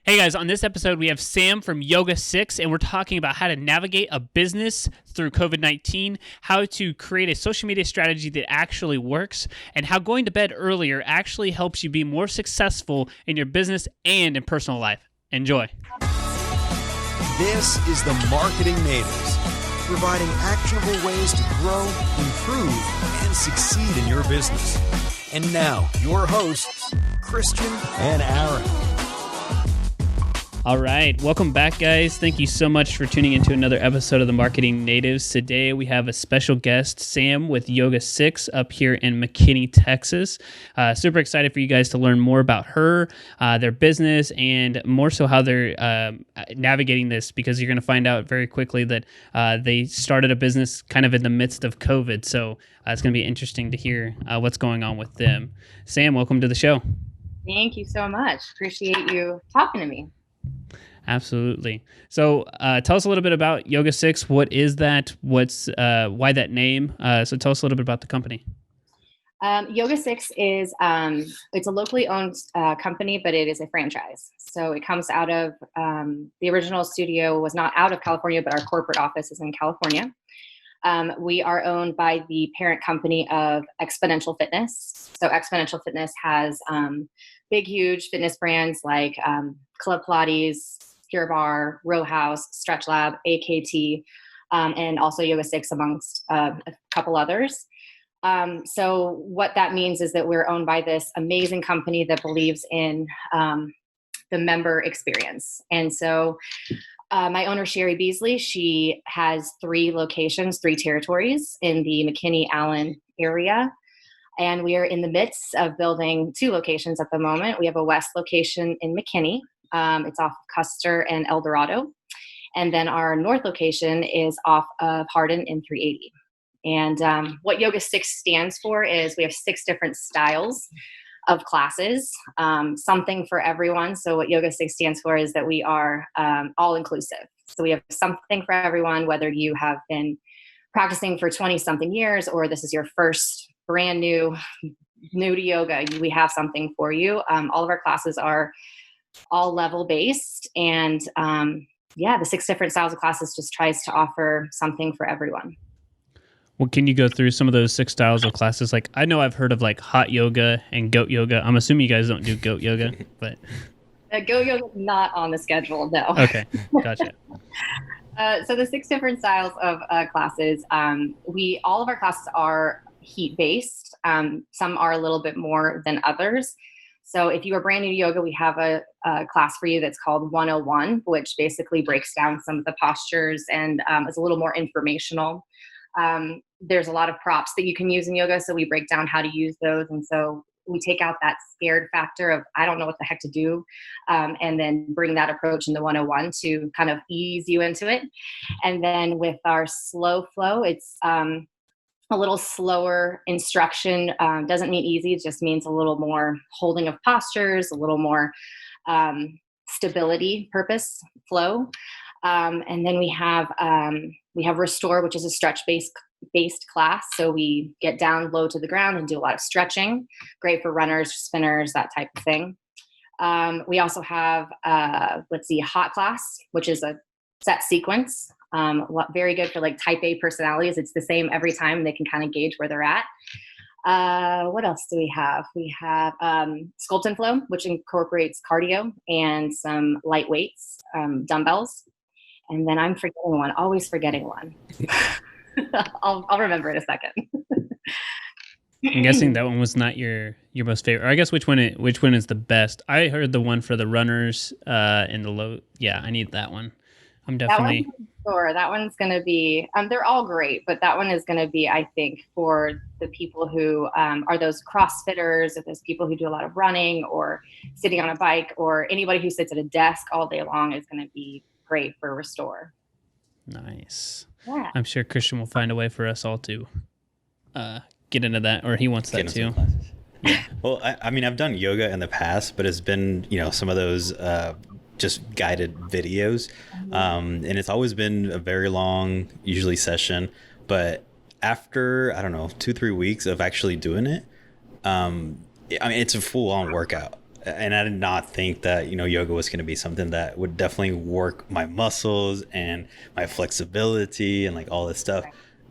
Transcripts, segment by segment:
Hey guys, on this episode, we have Sam from YogaSix, and we're talking about how to navigate a business through COVID-19, how to create a social media strategy that actually works, and how going to bed earlier actually helps you be more successful in your business and in personal life. Enjoy. This is the Marketing Natives, providing actionable ways to grow, improve, and succeed in your business. And now, your hosts, Christian and Aaron. All right. Welcome back, guys. Thank you so much for tuning into another episode of the Marketing Natives. Today, we have a special guest, Sam with YogaSix up here in McKinney, Texas. Super excited for you guys to learn more about her, their business, and more so how they're navigating this, because you're going to find out very quickly that they started a business kind of in the midst of COVID. So it's going to be interesting to hear what's going on with them. Sam, welcome to the show. Thank you so much. Appreciate you talking to me. Absolutely. So tell us a little bit about YogaSix. What is that? Why that name? So tell us a little bit about the company. YogaSix is it's a locally owned company, but it is a franchise. So it comes out of the original studio was not out of California, but our corporate office is in California. We are owned by the parent company of Exponential Fitness. So Exponential Fitness has big, huge fitness brands like Club Pilates, Pure Barre, Row House, Stretch Lab, AKT, and also YogaSix amongst a couple others. So what that means is that we're owned by this amazing company that believes in the member experience. And so my owner, Sherry Beasley, she has 3 locations, 3 territories in the McKinney-Allen area. And we are in the midst of building 2 locations at the moment. We have a west location in McKinney. It's off of Custer and El Dorado. And then our north location is off of Hardin in 380. And what YogaSix stands for is we have 6 different styles of classes, something for everyone. So what YogaSix stands for is that we are all inclusive. So we have something for everyone, whether you have been practicing for 20 something years, or this is your first brand new to yoga, we have something for you. All of our classes are all level based. And the 6 different styles of classes just tries to offer something for everyone. Well, can you go through some of those 6 styles of classes? Like, I know I've heard of like hot yoga and goat yoga. I'm assuming you guys don't do goat yoga, but goat yoga is not on the schedule, no. Okay, gotcha. So the 6 different styles of classes, all of our classes are heat based. Some are a little bit more than others. So if you are brand new to yoga, we have a class for you that's called 101, which basically breaks down some of the postures and is a little more informational. There's a lot of props that you can use in yoga, so we break down how to use those. And so we take out that scared factor of, I don't know what the heck to do, and then bring that approach in the 101 to kind of ease you into it. And then with our slow flow, it's a little slower instruction. Doesn't mean easy, it just means a little more holding of postures, a little more stability, purpose, flow. And then we have Restore, which is a stretch-based class. So we get down low to the ground and do a lot of stretching. Great for runners, spinners, that type of thing. We also have, Hot Class, which is a set sequence. Very good for like type A personalities. It's the same every time. They can kind of gauge where they're at. What else do we have? We have Sculpt and Flow, which incorporates cardio and some light weights, dumbbells. And then I'm always forgetting one. I'll remember in a second. I'm guessing that one was not your most favorite. Or I guess which one is the best? I heard the one for the runners in the low. Yeah, I need that one. I'm definitely that one's going to be, they're all great, but that one is going to be, I think, for the people who are those CrossFitters, or those people who do a lot of running or sitting on a bike, or anybody who sits at a desk all day long is going to be great for Restore. Nice. Yeah. I'm sure Christian will find a way for us all to get into that, or he wants that too. Yeah. Well, I mean, I've done yoga in the past, but it's been, some of those just guided videos. And it's always been a very long, usually session. But after, 2-3 weeks of actually doing it, it's a full on workout. and I did not think that, yoga was going to be something that would definitely work my muscles and my flexibility and like all this stuff.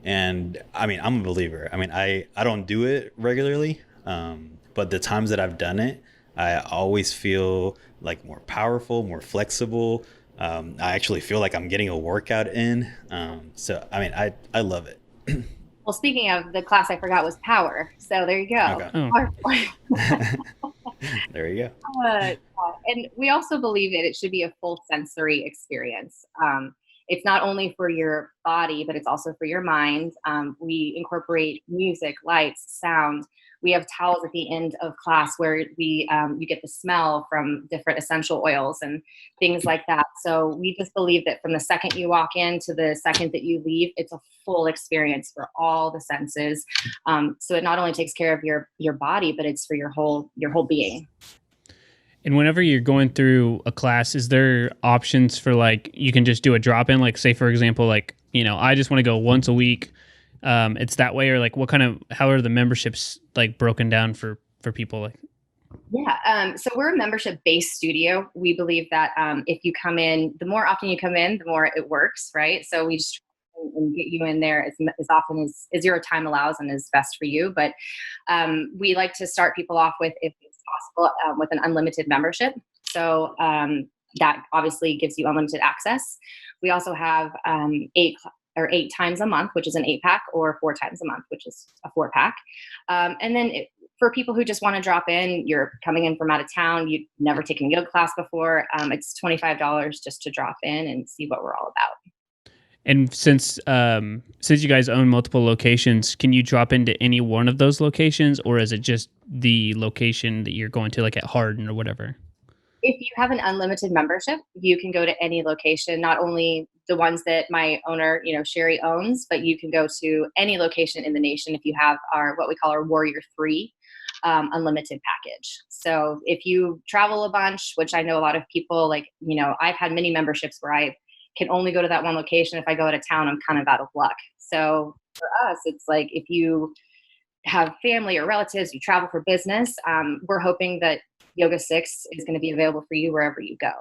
And I mean, I'm a believer. I mean, I don't do it regularly, but the times that I've done it, I always feel like more powerful, more flexible. I actually feel like I'm getting a workout in. So, I mean, I love it. Well, speaking of, the class I forgot was power. So there you go. Okay. There you go. And we also believe that it should be a full sensory experience. It's not only for your body, but it's also for your mind. We incorporate music, lights, sound. We have towels at the end of class where you get the smell from different essential oils and things like that. So we just believe that from the second you walk in to the second that you leave, it's a full experience for all the senses. So it not only takes care of your body, but it's for your whole being. And whenever you're going through a class, is there options for like, you can just do a drop in, like say, for example, like, I just want to go once a week. It's that way, or like how are the memberships like broken down for people? Like, yeah. So we're a membership based studio. We believe that, if you come in, the more often you come in, the more it works. Right. So we just try and get you in there as often as your time allows and is best for you. But, we like to start people off with, if it's possible, with an unlimited membership. So, that obviously gives you unlimited access. We also have, 8 times a month, which is an 8-pack, or 4 times a month, which is a 4-pack. And then for people who just want to drop in, you're coming in from out of town, you've never taken a yoga class before, it's $25 just to drop in and see what we're all about. and since you guys own multiple locations, can you drop into any one of those locations, or is it just the location that you're going to, like at Hardin or whatever? If you have an unlimited membership, you can go to any location, not only the ones that my owner, Sherry, owns, but you can go to any location in the nation if you have what we call our Warrior 3 unlimited package. So if you travel a bunch, which I know a lot of people, like, I've had many memberships where I can only go to that one location. If I go out of town, I'm kind of out of luck. So for us, it's like, if you have family or relatives, you travel for business, we're hoping that YogaSix is going to be available for you wherever you go.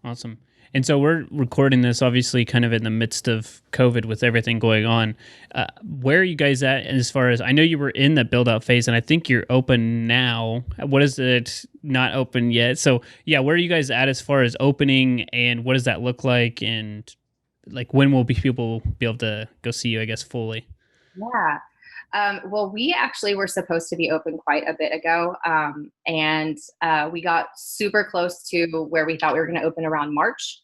Awesome. And so we're recording this obviously kind of in the midst of COVID with everything going on. Where are you guys at as far as, I know you were in the build out phase and I think you're open now. What is it not open yet? So yeah, where are you guys at as far as opening, and what does that look like? And like, when will people be able to go see you, I guess, fully? Yeah. Well, we actually were supposed to be open quite a bit ago. And we got super close to where we thought we were going to open around March.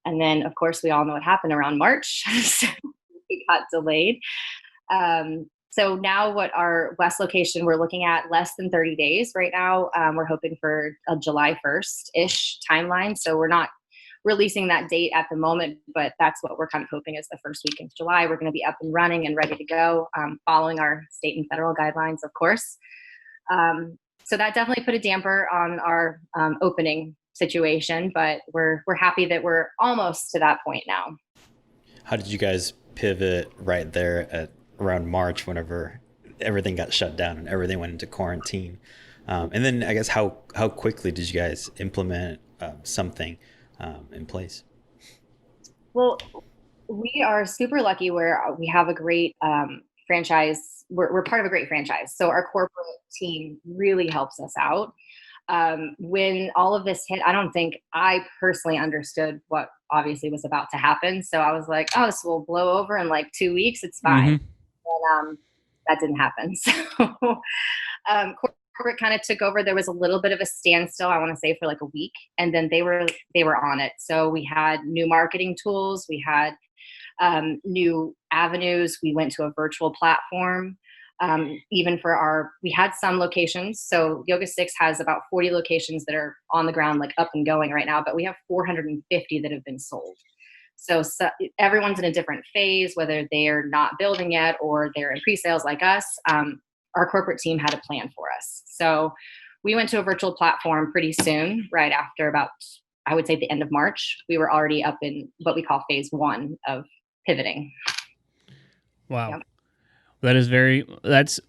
And then, of course, we all know what happened around March. So we got delayed. So now what our West location, we're looking at less than 30 days right now. We're hoping for a July 1st-ish timeline. So we're not releasing that date at the moment, but that's what we're kind of hoping is the first week of July. We're going to be up and running and ready to go, following our state and federal guidelines, of course. So that definitely put a damper on our opening situation, but we're happy that we're almost to that point now. How did you guys pivot right there at around March, whenever everything got shut down and everything went into quarantine? And then I guess how quickly did you guys implement something in place? Well, we are super lucky where we have a great franchise. We're part of a great franchise. So our corporate team really helps us out. When all of this hit, I don't think I personally understood what obviously was about to happen. So I was like, oh, this will blow over in like 2 weeks. It's fine. Mm-hmm. And that didn't happen. So corporate kind of took over. There was a little bit of a standstill, I want to say, for like a week. And then they were on it. So we had new marketing tools. We had new avenues. We went to a virtual platform. Even for we had some locations. So YogaSix has about 40 locations that are on the ground, like up and going right now, but we have 450 that have been sold. So everyone's in a different phase, whether they're not building yet or they're in pre-sales like us. Our corporate team had a plan for us. So we went to a virtual platform pretty soon, right after about, I would say, the end of March. We were already up in what we call phase 1 of pivoting. Wow. Yep. That's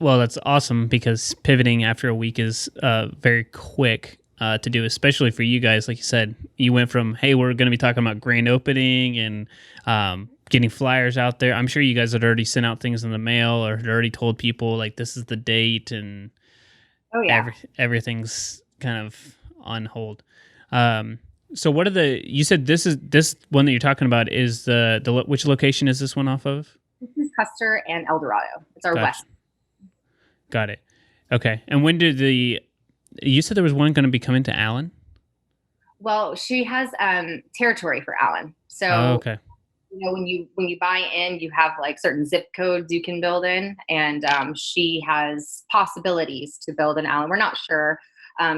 awesome because pivoting after a week is very quick to do, especially for you guys. Like you said, you went from, hey, we're going to be talking about grand opening and getting flyers out there. I'm sure you guys had already sent out things in the mail or had already told people like this is the date and Oh yeah. everything's kind of on hold. So what are you said this one that you're talking about is which location is this one off of? This is Custer and El Dorado. It's our Gotcha. west. Got it. Okay. And when did you said there was one going to be coming to Allen? Well, she has territory for Allen. So okay. when you buy in, you have like certain zip codes you can build in, and she has possibilities to build in Allen. We're not sure.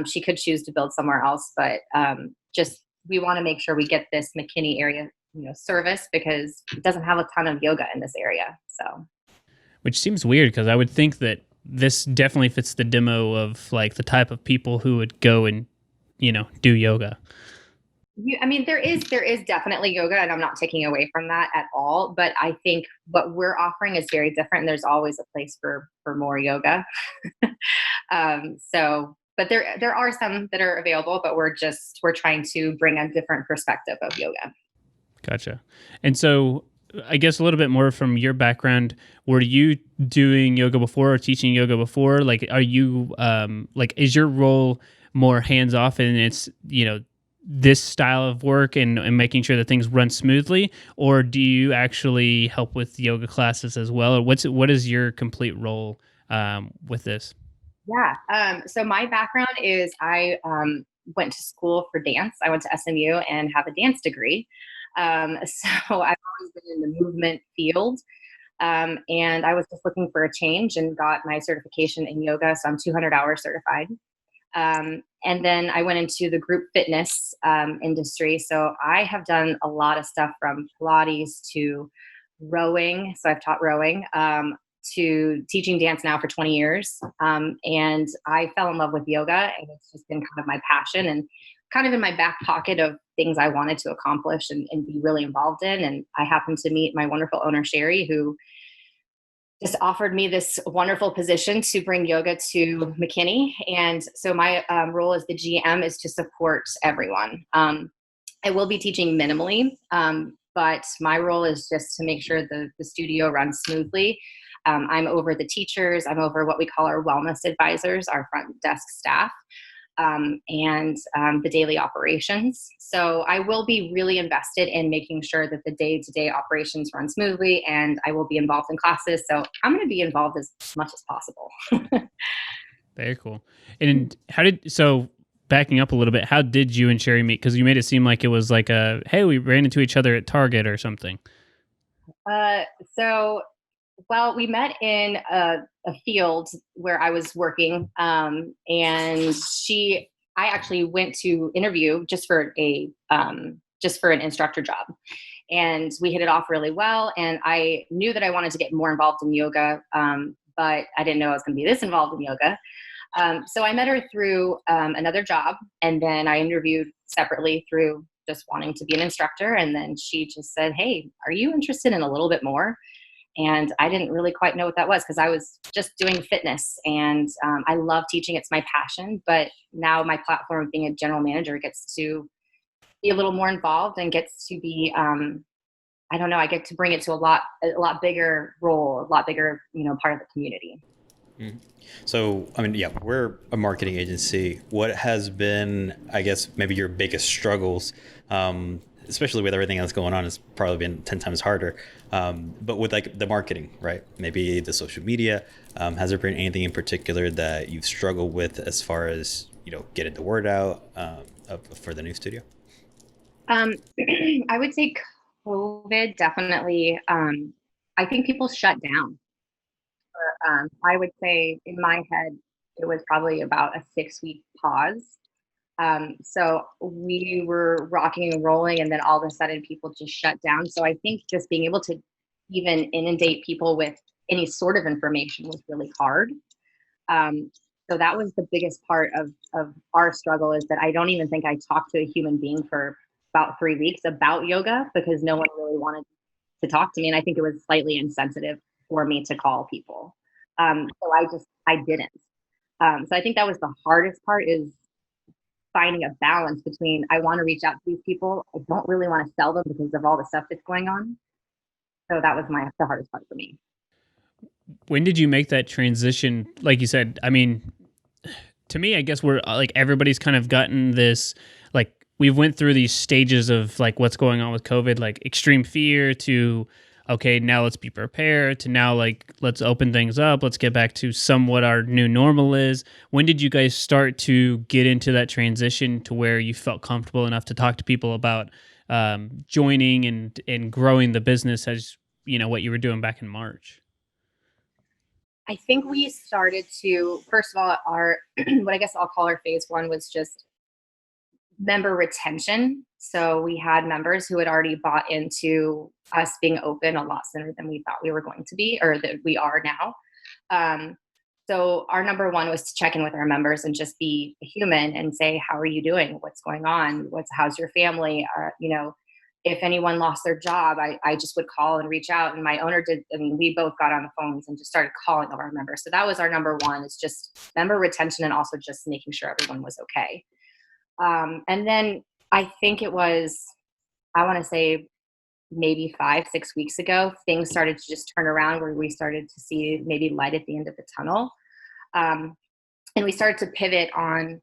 She could choose to build somewhere else, but just we want to make sure we get this McKinney area service because it doesn't have a ton of yoga in this area. So, which seems weird because I would think that this definitely fits the demo of like the type of people who would go and do yoga. I mean, there is definitely yoga, and I'm not taking away from that at all. But I think what we're offering is very different. And there's always a place for more yoga. But there are some that are available, but we're trying to bring a different perspective of yoga. Gotcha. And so I guess a little bit more from your background, were you doing yoga before or teaching yoga before? Like, are you, is your role more hands off and it's, this style of work and making sure that things run smoothly? Or do you actually help with yoga classes as well? Or what is your complete role with this? Yeah. So my background is I went to school for dance. I went to SMU and have a dance degree. So I've always been in the movement field. And I was just looking for a change and got my certification in yoga. So I'm 200 hours certified. And then I went into the group fitness industry. So I have done a lot of stuff from Pilates to rowing. So I've taught rowing, to teaching dance now for 20 years. And I fell in love with yoga, and it's just been kind of my passion and kind of in my back pocket of things I wanted to accomplish and be really involved in. And I happened to meet my wonderful owner, Sherry, who just offered me this wonderful position to bring yoga to McKinney. And so my role as the GM is to support everyone. I will be teaching minimally, but my role is just to make sure the studio runs smoothly. I'm over the teachers. I'm over what we call our wellness advisors, our front desk staff, and the daily operations. So I will be really invested in making sure that the day-to-day operations run smoothly, and I will be involved in classes. So I'm going to be involved as much as possible. Very cool. And backing up a little bit, how did you and Sherry meet? Because you made it seem like it was like hey, we ran into each other at Target or something. Well, we met in a field where I was working, and I actually went to interview just for an instructor job, and we hit it off really well. And I knew that I wanted to get more involved in yoga, but I didn't know I was going to be this involved in yoga. So I met her through another job, and then I interviewed separately through just wanting to be an instructor. And then she just said, "Hey, are you interested in a little bit more?" And I didn't really quite know what that was because I was just doing fitness, and I love teaching. It's my passion. But now my platform of being a general manager gets to be a little more involved and gets to be, I get to bring it to a lot bigger role, a lot bigger, part of the community. Mm-hmm. So, we're a marketing agency. What has been, I guess, maybe your biggest struggles, especially with everything that's going on, it's probably been 10 times harder. But with like the marketing, right? Maybe the social media, has there been anything in particular that you've struggled with as far as, getting the word out for the new studio? I would say COVID definitely, I think people shut down. I would say in my head, it was probably about a 6-week pause. So we were rocking and rolling, and then all of a sudden people just shut down. So I think just being able to even inundate people with any sort of information was really hard. So that was the biggest part of our struggle, is that I don't even think I talked to a human being for about 3 weeks about yoga because no one really wanted to talk to me. And I think it was slightly insensitive. for me to call people. So I didn't. So I think that was the hardest part, is finding a balance between, I want to reach out to these people, I don't really want to sell them because of all the stuff that's going on. So that was the hardest part for me. When did you make that transition? Like you said, I mean, to me, I guess we're like, everybody's kind of gotten this, like, we've went through these stages of like what's going on with COVID, like extreme fear to, okay, now let's be prepared, to now like, let's open things up. Let's get back to somewhat our new normal is. When did you guys start to get into that transition to where you felt comfortable enough to talk to people about joining and growing the business as, you know, what you were doing back in March? I think we started to, first of all, our, what I guess I'll call our phase one was just member retention. So we had members who had already bought into us being open a lot sooner than we thought we were going to be, or that we are now. So our number one was to check in with our members and just be human and say, how are you doing? What's going on? How's your family? You know, if anyone lost their job, I just would call and reach out. And my owner did. I mean, we both got on the phones and just started calling all our members. So that was our number one, is just member retention, and also just making sure everyone was okay. And then I think it was, I want to say maybe 5-6 weeks ago, things started to just turn around, where we started to see maybe light at the end of the tunnel. And we started to pivot on,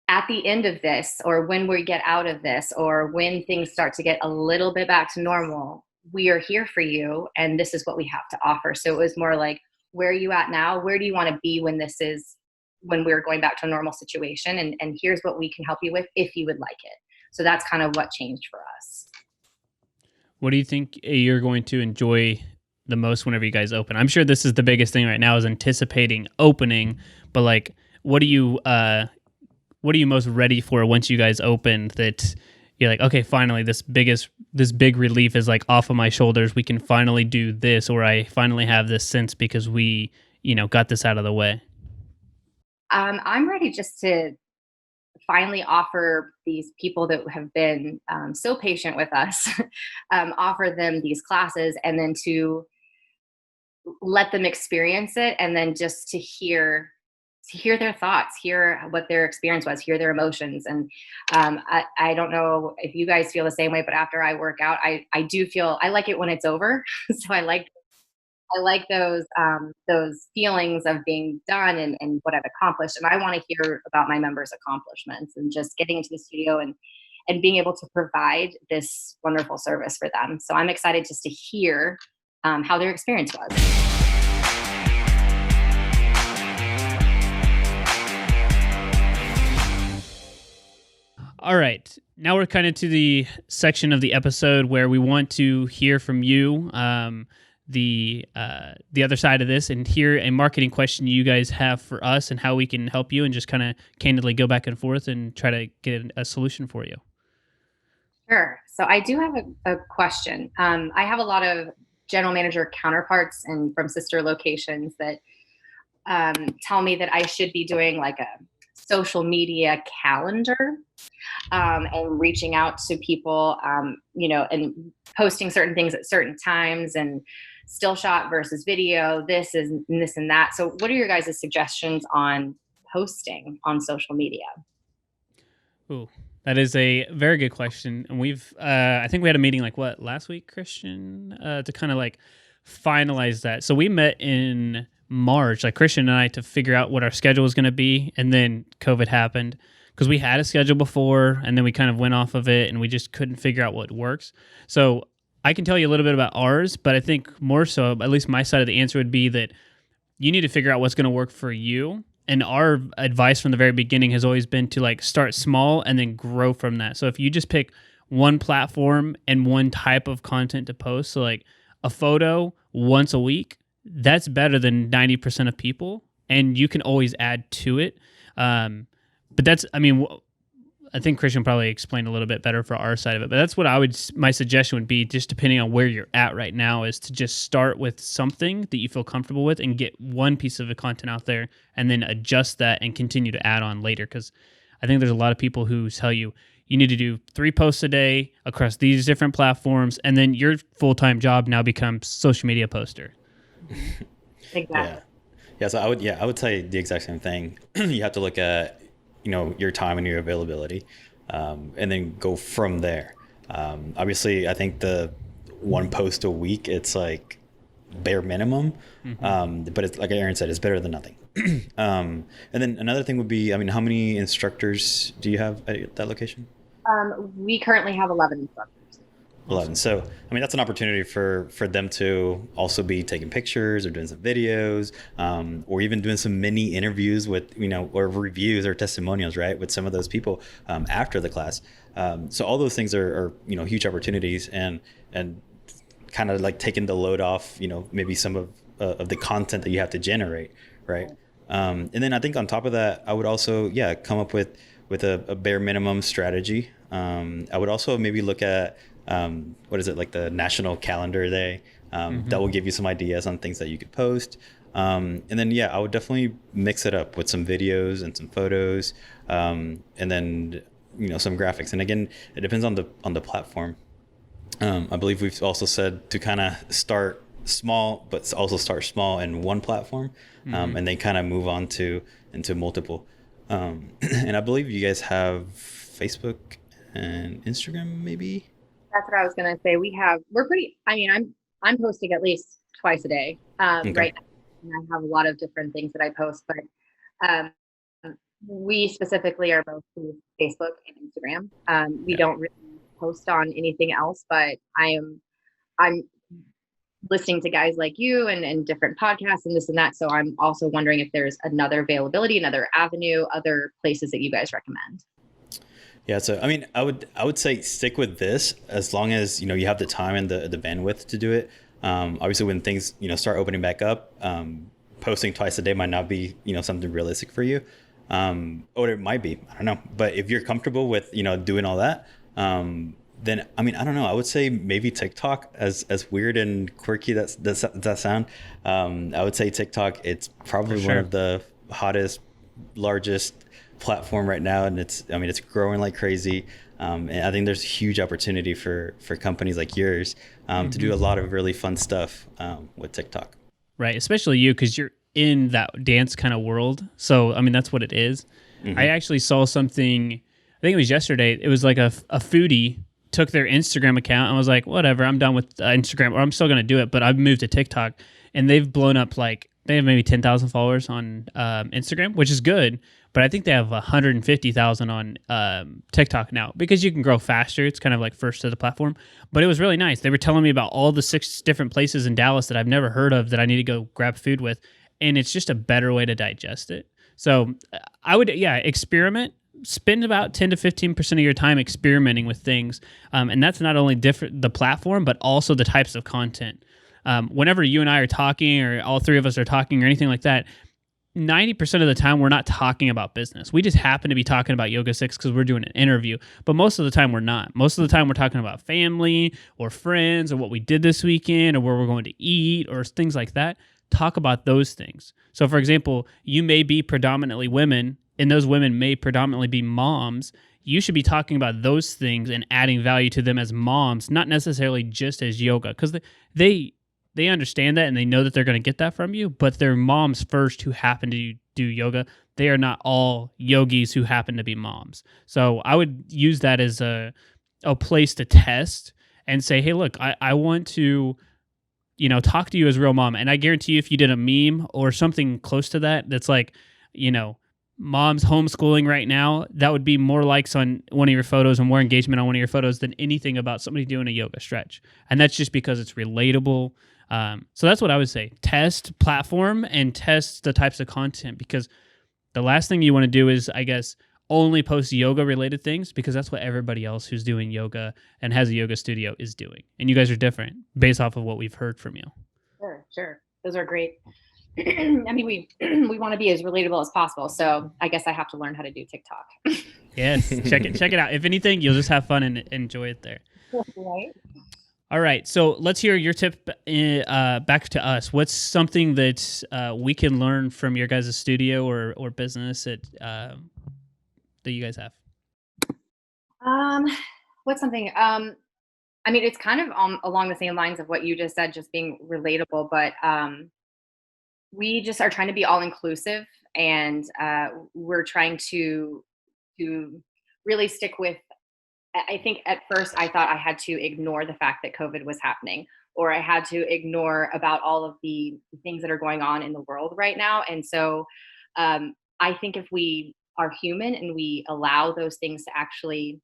at the end of this, or when we get out of this, or when things start to get a little bit back to normal, we are here for you, and this is what we have to offer. So it was more like, where are you at now? Where do you want to be when we're going back to a normal situation? And here's what we can help you with if you would like it. So that's kind of what changed for us. What do you think you're going to enjoy the most whenever you guys open? I'm sure this is the biggest thing right now, is anticipating opening, but like, what are you most ready for once you guys open, that you're like, okay, finally this big relief is like off of my shoulders. We can finally do this, or I finally have this sense because we, you know, got this out of the way. I'm ready just to finally offer these people that have been so patient with us, offer them these classes, and then to let them experience it, and then just to hear their thoughts, hear what their experience was, hear their emotions. And I don't know if you guys feel the same way, but after I work out, I do feel, I like it when it's over. So I like those feelings of being done and what I've accomplished. And I want to hear about my members' accomplishments, and just getting into the studio and being able to provide this wonderful service for them. So I'm excited just to hear how their experience was. All right. Now we're kind of to the section of the episode where we want to hear from you, the other side of this, and hear a marketing question you guys have for us and how we can help you, and just kind of candidly go back and forth and try to get a solution for you. Sure. So I do have a question. I have a lot of general manager counterparts and from sister locations that tell me that I should be doing like a social media calendar, and reaching out to people, you know, and posting certain things at certain times, and still shot versus video, this and that. So what are your guys' suggestions on posting on social media? Ooh, that is a very good question. And we've, I think we had a meeting like last week, Christian, to kind of like finalize that. So we met in March, like Christian and I, to figure out what our schedule was going to be. And then COVID happened, because we had a schedule before, and then we kind of went off of it, and we just couldn't figure out what works. So I can tell you a little bit about ours, but I think more so, at least my side of the answer would be that you need to figure out what's going to work for you. And our advice from the very beginning has always been to like start small and then grow from that. So if you just pick one platform and one type of content to post, so like a photo once a week, that's better than 90% of people, and you can always add to it. But that's, I mean, I think Christian probably explained a little bit better for our side of it, but that's what my suggestion would be, just depending on where you're at right now, is to just start with something that you feel comfortable with and get one piece of the content out there, and then adjust that and continue to add on later. Because I think there's a lot of people who tell you need to do 3 posts a day across these different platforms, and then your full-time job now becomes social media poster. Exactly. Yeah. Yeah. So I would say the exact same thing. You have to look at, your time and your availability, and then go from there. Obviously, I think the one post a week, it's like bare minimum. Hmm. But it's like Aaron said, it's better than nothing. And then another thing would be, I mean, how many instructors do you have at that location? We currently have 11 instructors. 11. So, I mean, that's an opportunity for them to also be taking pictures or doing some videos, or even doing some mini interviews with, or reviews or testimonials, right, with some of those people after the class. So all those things are huge opportunities, and kind of like taking the load off, maybe some of the content that you have to generate, right? And then I think on top of that, I would also, come up with a bare minimum strategy. I would also maybe look at what is it, like the National Calendar Day, that will give you some ideas on things that you could post. And then I would definitely mix it up with some videos and some photos, and then some graphics. And again, it depends on the platform. I believe we've also said to kind of start small, but also start small in one platform, and then kind of move on into multiple. And I believe you guys have Facebook and Instagram, maybe. That's what I was gonna say. We're pretty. I mean, I'm posting at least twice a day. Okay. Right now, and I have a lot of different things that I post, but um, we specifically are both through Facebook and Instagram. We Yeah. don't really post on anything else, but I'm listening to guys like you and different podcasts and this and that. So I'm also wondering if there's another availability, another avenue, other places that you guys recommend. Yeah, so I mean, I would say stick with this as long as you have the time and the bandwidth to do it. Obviously, when things start opening back up, posting twice a day might not be something realistic for you, or it might be. I don't know. But if you're comfortable with doing all that, then I mean, I don't know. I would say maybe TikTok, as weird and quirky that sound. I would say TikTok. It's probably For one sure. of the hottest, largest platform right now, and it's growing like crazy. And I think there's huge opportunity for companies like yours, to do a lot of really fun stuff with TikTok. Right, especially you, because you're in that dance kind of world. So, I mean, that's what it is. I Hmm. actually saw something, I think it was yesterday. It was like a foodie took their Instagram account and was like, whatever, I'm done with Instagram, or I'm still going to do it, but I've moved to TikTok. And they've blown up, like, they have maybe 10,000 followers on Instagram, which is good. But I think they have 150,000 on TikTok now because you can grow faster. It's kind of like first to the platform. But it was really nice. They were telling me about all the 6 different places in Dallas that I've never heard of that I need to go grab food with. And it's just a better way to digest it. So I would, experiment. Spend about 10 to 15% of your time experimenting with things. And that's not only different, the platform, but also the types of content. Whenever you and I are talking, or all three of us are talking, or anything like that, 90% of the time we're not talking about business. We just happen to be talking about YogaSix because we're doing an interview. But most of the time we're not. Most of the time we're talking about family or friends or what we did this weekend or where we're going to eat or things like that. Talk about those things. So for example, you may be predominantly women and those women may predominantly be moms. You should be talking about those things and adding value to them as moms, not necessarily just as yoga, because they understand that and they know that they're going to get that from you, but they're moms first who happen to do yoga. They are not all yogis who happen to be moms. So I would use that as a place to test and say, hey, look, I want to, talk to you as a real mom. And I guarantee you, if you did a meme or something close to that, that's like, you know, mom's homeschooling right now, that would be more likes on one of your photos and more engagement on one of your photos than anything about somebody doing a yoga stretch. And that's just because it's relatable. So that's what I would say. Test platform and test the types of content, because the last thing you want to do is, I guess, only post yoga related things, because that's what everybody else who's doing yoga and has a yoga studio is doing. And you guys are different based off of what we've heard from you. Sure. Those are great. I mean, we want to be as relatable as possible. So I guess I have to learn how to do TikTok. Yes, check it out. If anything, you'll just have fun and enjoy it there. Right. All right, so let's hear your tip back to us. What's something that we can learn from your guys' studio or business that you guys have? What's something? I mean, it's kind of along the same lines of what you just said, just being relatable. But we just are trying to be all inclusive, and we're trying to really stick with. I think at first I thought I had to ignore the fact that COVID was happening, or I had to ignore about all of the things that are going on in the world right now. And so I think if we are human and we allow those things to actually,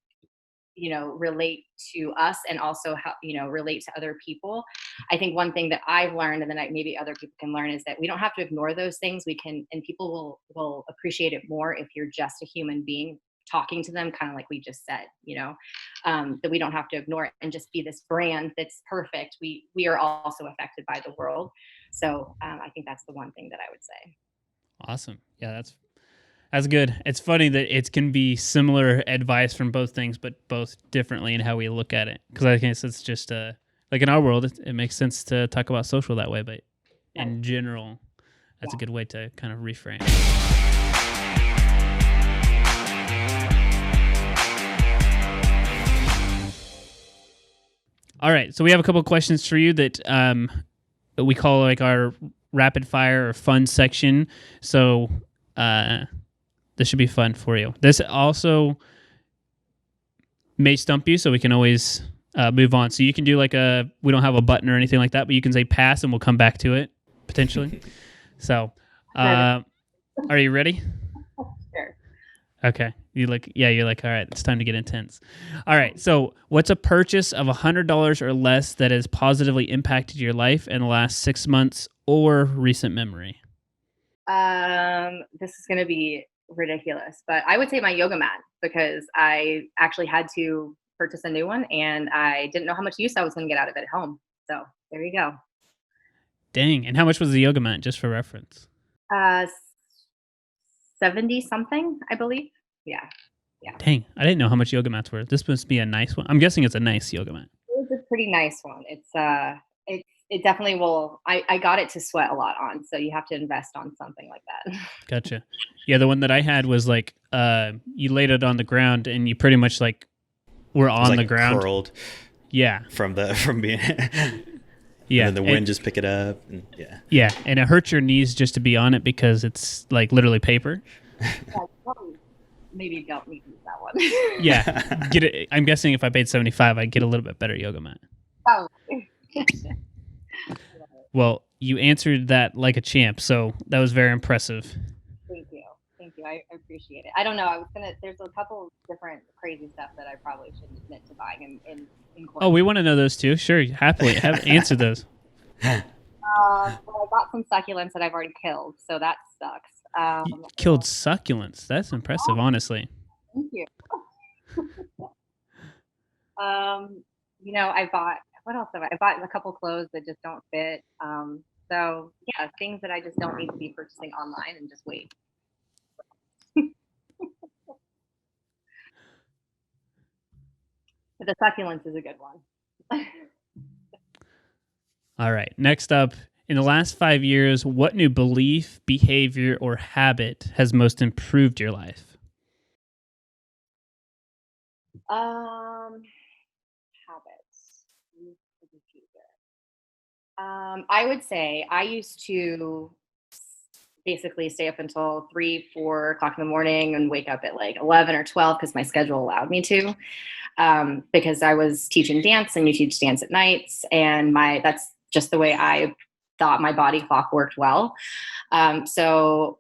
relate to us, and also how, relate to other people. I think one thing that I've learned, and then maybe other people can learn, is that we don't have to ignore those things. We can, and people will appreciate it more if you're just a human being talking to them, kind of like we just said, that we don't have to ignore it and just be this brand that's perfect. We are also affected by the world. So I think that's the one thing that I would say. Awesome. Yeah, that's good. It's funny that it can be similar advice from both things, but both differently in how we look at it. Because I guess it's just like in our world, it makes sense to talk about social that way, but in general, that's a good way to kind of reframe. All right, so we have a couple of questions for you that we call like our rapid fire or fun section. So this should be fun for you. This also may stump you, so we can always move on. So you can do we don't have a button or anything like that, but you can say pass and we'll come back to it potentially. So are you ready? Sure. Okay. You're like, all right, it's time to get intense. All right. So what's a purchase of $100 or less that has positively impacted your life in the last 6 months or recent memory? This is going to be ridiculous, but I would say my yoga mat, because I actually had to purchase a new one and I didn't know how much use I was going to get out of it at home. So there you go. Dang. And how much was the yoga mat, just for reference? 70 something, I believe. Yeah. Dang. I didn't know how much yoga mats were. This must be a nice one. I'm guessing it's a nice yoga mat. It's a pretty nice one. It definitely will. I got it to sweat a lot on, so you have to invest on something like that. Gotcha. Yeah, the one that I had was like you laid it on the ground and you pretty much were on the ground. Curled. Yeah. From being yeah. And then the wind just pick it up. And, yeah. Yeah, and it hurts your knees just to be on it because it's like literally paper. Maybe you don't need to use that one. Yeah. Get it. I'm guessing if I paid $75, I'd get a little bit better yoga mat. Oh. Well, you answered that like a champ, so that was very impressive. Thank you. I appreciate it. I don't know. There's a couple different crazy stuff that I probably shouldn't admit to buying in Oh, we want to know those too. Sure, happily answer those. Well, I got some succulents that I've already killed, so that sucks. You killed succulents. That's impressive, honestly. Thank you. I bought, what else have I bought a couple clothes that just don't fit. So yeah, things that I just don't need to be purchasing online and just wait. But the succulents is a good one. All right. Next up, in the last 5 years, what new belief, behavior, or habit has most improved your life? Habits. I would say I used to basically stay up until 3, 4 o'clock in the morning and wake up at like 11 or 12 because my schedule allowed me to. Because I was teaching dance, and you teach dance at nights, and that's just the way I thought my body clock worked well. So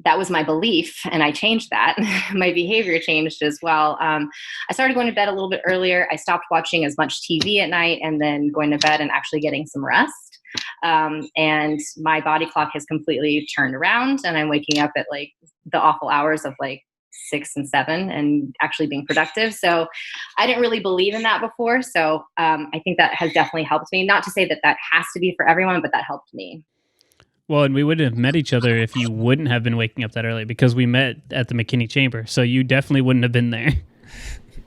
that was my belief, and I changed that. My behavior changed as well. I started going to bed a little bit earlier. I stopped watching as much TV at night, and then going to bed and actually getting some rest. And my body clock has completely turned around, and I'm waking up at like the awful hours of like 6 and 7 and actually being productive. So I didn't really believe in that before. So I think that has definitely helped me. Not to say that has to be for everyone, but that helped me. Well, and we wouldn't have met each other if you wouldn't have been waking up that early, because we met at the McKinney Chamber. So you definitely wouldn't have been there.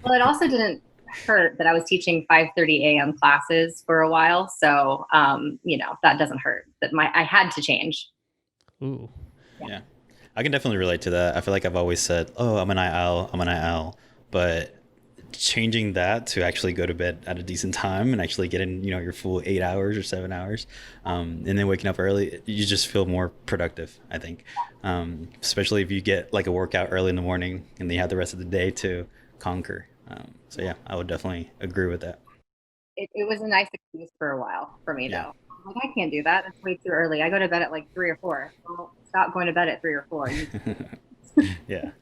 Well, it also didn't hurt that I was teaching 5:30 a.m. classes for a while. So, that doesn't hurt. That I had to change. Ooh. Yeah. I can definitely relate to that. I feel like I've always said, "Oh, I'm a night owl. I'm a night owl," but changing that to actually go to bed at a decent time and actually get in, your full 8 hours or 7 hours, and then waking up early, you just feel more productive, I think. Especially if you get like a workout early in the morning and then you have the rest of the day to conquer. So yeah, I would definitely agree with that. It was a nice excuse for a while for me, Yeah. though. I'm like, I can't do that. It's way too early. I go to bed at like 3 or 4. Well, stop going to bed at 3 or 4. Yeah.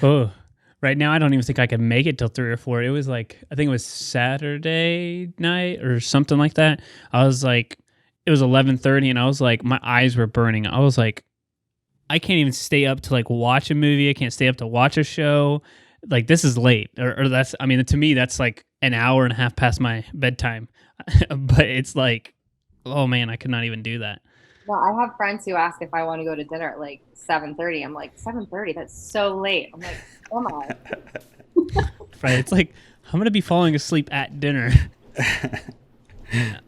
Oh, right now I don't even think I could make it till 3 or 4. It was like, I think it was Saturday night or something like that. I was like, it was 11:30 and I was like, my eyes were burning. I was like, I can't even stay up to like watch a movie. I can't stay up to watch a show. Like, this is late. Or that's, I mean, to me, that's like an hour and a half past my bedtime. But it's like, oh man, I could not even do that. Well, I have friends who ask if I want to go to dinner at like 7:30. I'm like, 7:30? That's so late. I'm like, am I? Right? It's like, I'm going to be falling asleep at dinner. Yeah.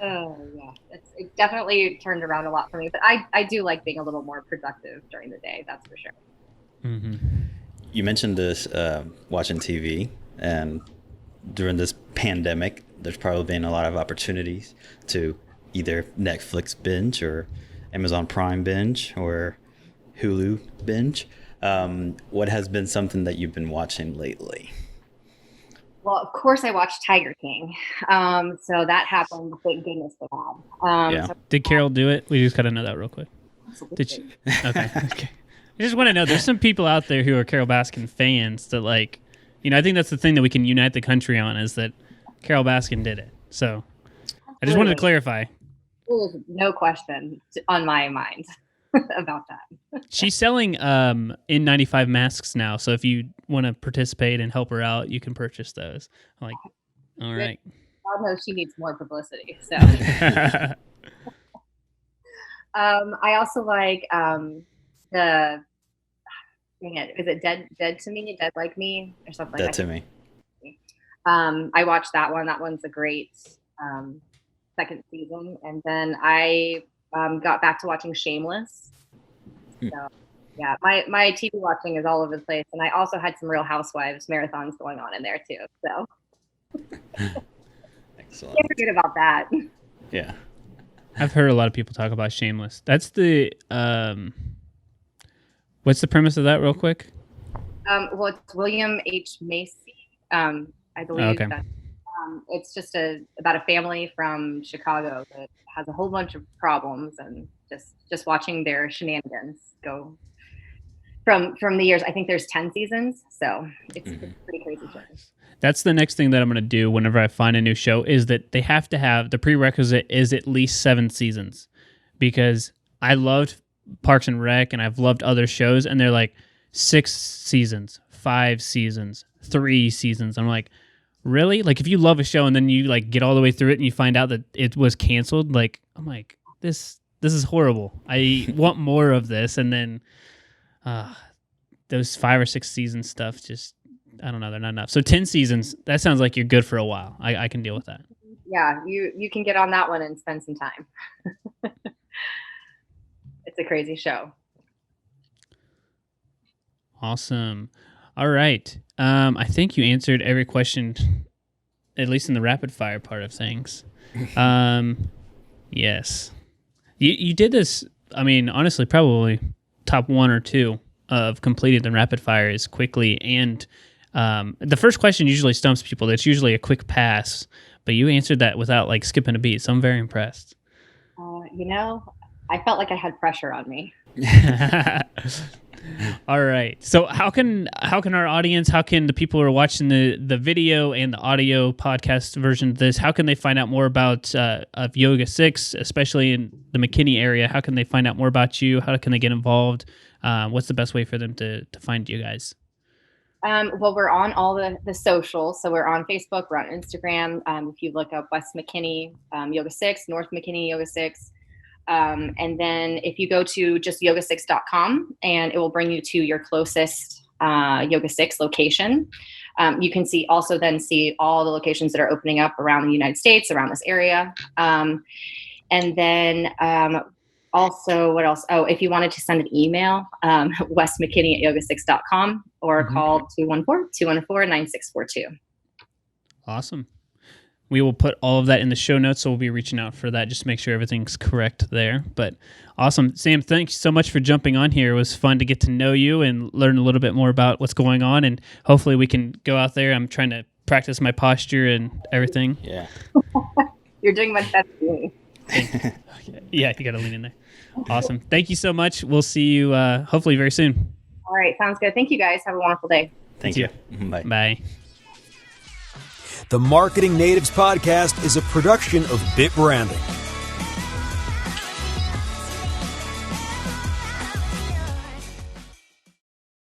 Oh, yeah. It definitely turned around a lot for me. But I do like being a little more productive during the day. That's for sure. Mm-hmm. You mentioned this watching TV, and during this pandemic, there's probably been a lot of opportunities to either Netflix binge or Amazon Prime binge or Hulu binge. What has been something that you've been watching lately? Well, of course, I watched Tiger King. So that happened. Thank goodness for that. Yeah. Did Carol do it? We just got to know that real quick. Did she? Okay. Okay. I just want to know, there's some people out there who are Carol Baskin fans that like, I think that's the thing that we can unite the country on, is that Carol Baskin did it. So I just wanted to clarify. There's no question on my mind about that. She's selling N95 masks now. So if you want to participate and help her out, you can purchase those. I'm like, all right. I know she needs more publicity. So Yeah. I also like the is it Dead to Me, Dead Like Me, or something Dead like to Me. I watched that one. That one's a great second season. And then I got back to watching Shameless. So yeah, my TV watching is all over the place. And I also had some Real Housewives marathons going on in there too. So Excellent. can't forget about that. Yeah. I've heard a lot of people talk about Shameless. That's the what's the premise of that, real quick? Well, it's William H. Macy, I believe. Okay. That, it's just about a family from Chicago that has a whole bunch of problems, and just watching their shenanigans go from the years. I think there's 10 seasons, so it's a pretty crazy show. That's the next thing that I'm going to do whenever I find a new show, is that they have to have, the prerequisite is at least 7 seasons, because I loved Parks and Rec and I've loved other shows, and they're like 6 seasons, 5 seasons, 3 seasons. I'm like, really? Like, if you love a show and then you like get all the way through it and you find out that it was canceled, like, I'm like, this is horrible. I want more of this. And then those 5 or 6 season stuff, just, I don't know, they're not enough. So 10 seasons, that sounds like you're good for a while. I can deal with that. Yeah, you can get on that one and spend some time. It's a crazy show. Awesome. All right. I think you answered every question, at least in the rapid fire part of things. Yes. You did this, I mean, honestly, probably top 1 or 2 of completing the rapid fires quickly. And the first question usually stumps people. It's usually a quick pass, but you answered that without like skipping a beat. So I'm very impressed. I felt like I had pressure on me. All right. So how can our audience, how can the people who are watching the video and the audio podcast version of this, how can they find out more about of YogaSix, especially in the McKinney area? How can they find out more about you? How can they get involved? What's the best way for them to find you guys? Well, we're on all the socials. So we're on Facebook, we're on Instagram. If you look up West McKinney YogaSix, North McKinney YogaSix. And then if you go to just yogasix.com, and it will bring you to your closest YogaSix location. You can see all the locations that are opening up around the United States, around this area. And then Also, what else? Oh, if you wanted to send an email, wesmckinney@yogasix.com or call 214-214-9642. Awesome. We will put all of that in the show notes, so we'll be reaching out for that just to make sure everything's correct there. But awesome. Sam, thanks so much for jumping on here. It was fun to get to know you and learn a little bit more about what's going on, and hopefully we can go out there. I'm trying to practice my posture and everything. Yeah. You're doing much better than me. Yeah, you got to lean in there. Awesome. Thank you so much. We'll see you hopefully very soon. All right. Sounds good. Thank you, guys. Have a wonderful day. Thank you. Bye. Bye. The Marketing Natives Podcast is a production of BitBranding.